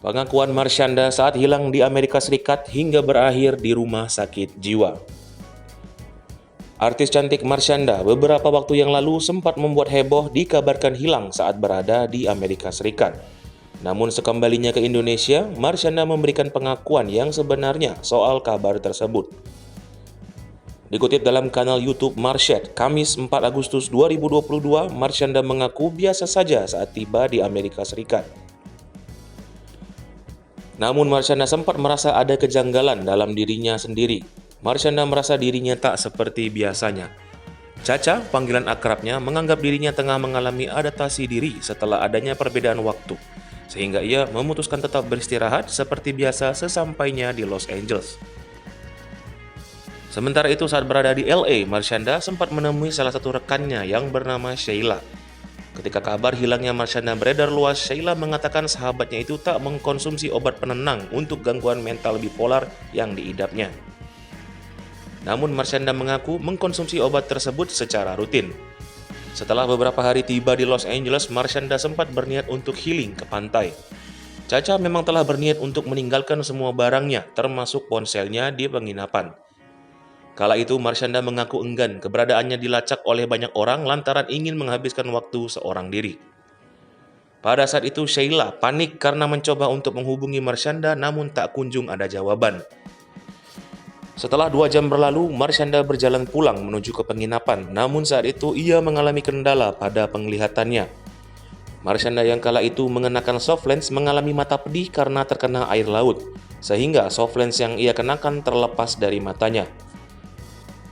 Pengakuan Marshanda saat hilang di Amerika Serikat hingga berakhir di rumah sakit jiwa. Artis cantik Marshanda beberapa waktu yang lalu sempat membuat heboh dikabarkan hilang saat berada di Amerika Serikat. Namun sekembalinya ke Indonesia, Marshanda memberikan pengakuan yang sebenarnya soal kabar tersebut. Dikutip dalam kanal YouTube Marshed, Kamis 4 Agustus 2022, Marshanda mengaku biasa saja saat tiba di Amerika Serikat. Namun Marshanda sempat merasa ada kejanggalan dalam dirinya sendiri. Marshanda merasa dirinya tak seperti biasanya. Caca, panggilan akrabnya, menganggap dirinya tengah mengalami adaptasi diri setelah adanya perbedaan waktu, sehingga ia memutuskan tetap beristirahat seperti biasa sesampainya di Los Angeles. Sementara itu saat berada di LA, Marshanda sempat menemui salah satu rekannya yang bernama Sheila. Ketika kabar hilangnya Marshanda beredar luas, Sheila mengatakan sahabatnya itu tak mengkonsumsi obat penenang untuk gangguan mental bipolar yang diidapnya. Namun Marshanda mengaku mengkonsumsi obat tersebut secara rutin. Setelah beberapa hari tiba di Los Angeles, Marshanda sempat berniat untuk healing ke pantai. Caca memang telah berniat untuk meninggalkan semua barangnya, termasuk ponselnya di penginapan. Kala itu Marshanda mengaku enggan keberadaannya dilacak oleh banyak orang lantaran ingin menghabiskan waktu seorang diri. Pada saat itu Sheila panik karena mencoba untuk menghubungi Marshanda namun tak kunjung ada jawaban. Setelah 2 jam berlalu, Marshanda berjalan pulang menuju ke penginapan, namun saat itu ia mengalami kendala pada penglihatannya. Marshanda yang kala itu mengenakan soft lens mengalami mata pedih karena terkena air laut, sehingga soft lens yang ia kenakan terlepas dari matanya.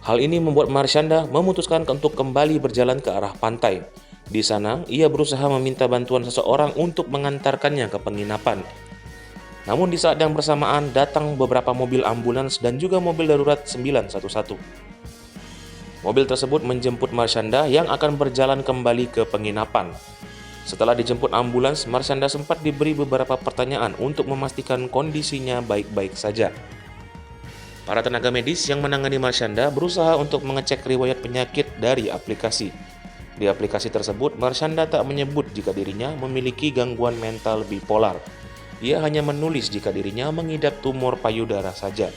Hal ini membuat Marshanda memutuskan untuk kembali berjalan ke arah pantai. Di sana, ia berusaha meminta bantuan seseorang untuk mengantarkannya ke penginapan. Namun di saat yang bersamaan datang beberapa mobil ambulans dan juga mobil darurat 911. Mobil tersebut menjemput Marshanda yang akan berjalan kembali ke penginapan. Setelah dijemput ambulans, Marshanda sempat diberi beberapa pertanyaan untuk memastikan kondisinya baik-baik saja. Para tenaga medis yang menangani Marshanda berusaha untuk mengecek riwayat penyakit dari aplikasi. Di aplikasi tersebut, Marshanda tak menyebut jika dirinya memiliki gangguan mental bipolar. Ia hanya menulis jika dirinya mengidap tumor payudara saja.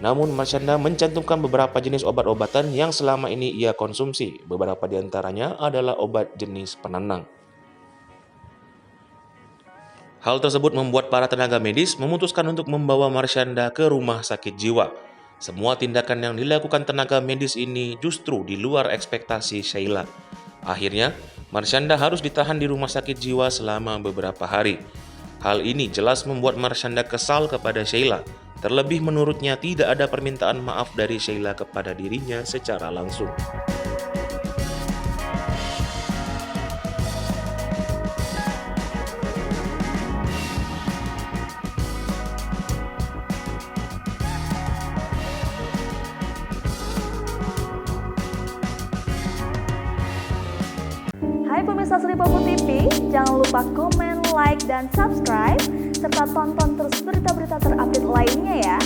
Namun Marshanda mencantumkan beberapa jenis obat-obatan yang selama ini ia konsumsi. Beberapa di antaranya adalah obat jenis penenang. Hal tersebut membuat para tenaga medis memutuskan untuk membawa Marshanda ke rumah sakit jiwa. Semua tindakan yang dilakukan tenaga medis ini justru di luar ekspektasi Sheila. Akhirnya, Marshanda harus ditahan di rumah sakit jiwa selama beberapa hari. Hal ini jelas membuat Marshanda kesal kepada Sheila. Terlebih menurutnya tidak ada permintaan maaf dari Sheila kepada dirinya secara langsung. Hai pemirsa Sri Popo TV, jangan lupa komen, like, dan subscribe, serta tonton terus berita-berita terupdate lainnya ya.